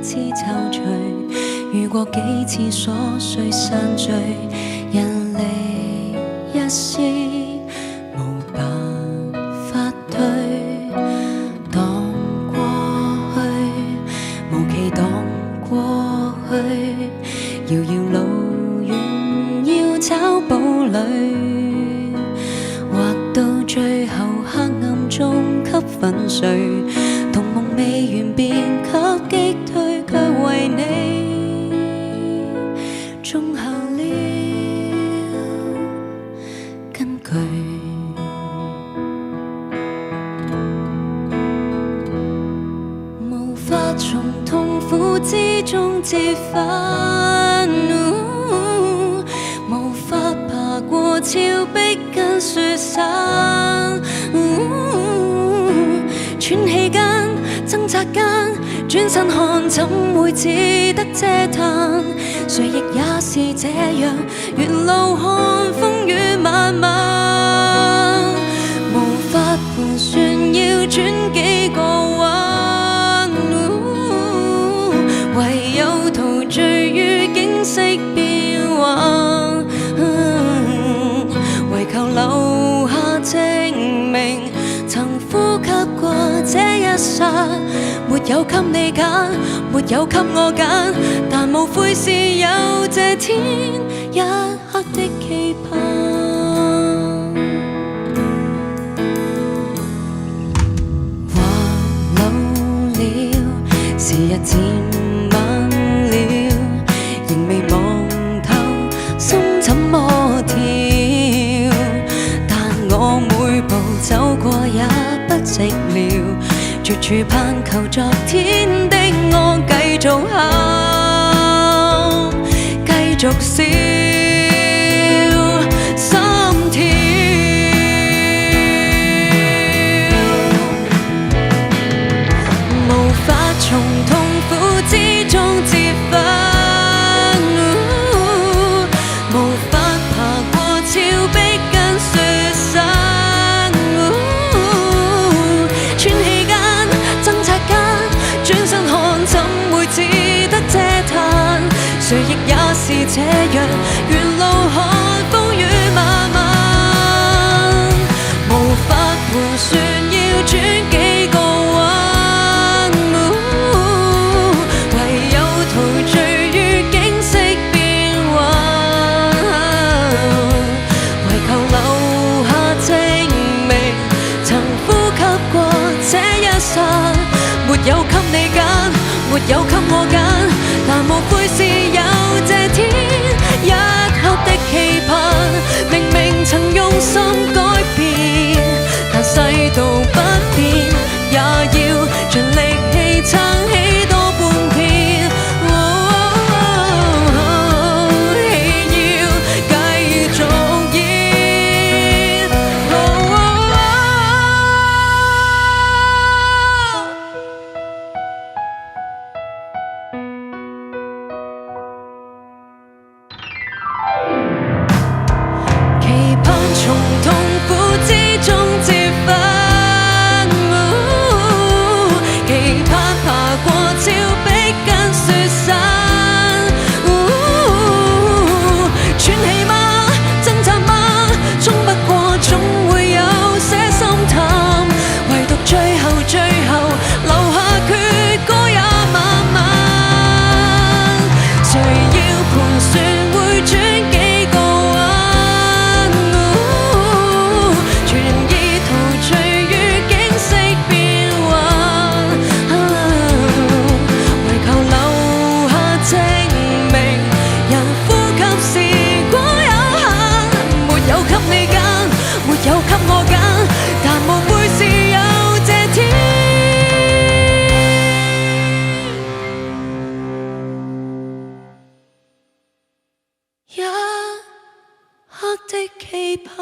次躊躇，遇過幾次瑣碎散聚，人離一絲無辦法退，當過去無期當過去，遙遙路遠要找堡壘，或到最後黑暗中給粉碎，同夢未完便給擊退，卻為你種下了根據。無法從痛苦之中折返，無法爬過峭壁跟雪山，喘氣間掙扎間轉身看怎會只得嗟嘆，誰亦也是這樣沿路看風雨漫漫，無法盤算要轉幾個彎，唯有陶醉於景色變幻，唯求留下證明曾呼吸過這一剎，沒有給你揀，沒有給我揀，但無悔是有這天一刻的期盼。話老了，時日漸晚了，仍未望透心怎麼跳，但我每步走過也不寂寥，絕處盼求昨天的我繼續喊，繼續笑，心跳，無法從痛苦之中折返，無法爬過峭壁跟雪山，喘氣間掙扎間轉身看怎會只得嗟嘆，誰亦也是這樣沿路看風雨漫漫，無法盤算要轉幾個彎，唯有陶醉於景色變幻，唯求留下證明曾呼吸過這一剎，沒有給你揀，沒有給我揀，但無悔是有這天一刻的期盼，明明曾用心改變，但世道不變，也要盡力氣撐起多半片，戲要繼續演，期盼從痛苦之中折返，期盼爬過峭壁跟雪山，喘氣嗎？掙扎嗎？衝不過總會有些心淡，唯獨最後留下決歌也漫漫，誰要盤算會轉幾個彎，全意陶醉於景色變幻，唯求留下證明人呼吸時光有限，沒有給你揀，沒有給我揀，但無悔是有這天一刻的期盼。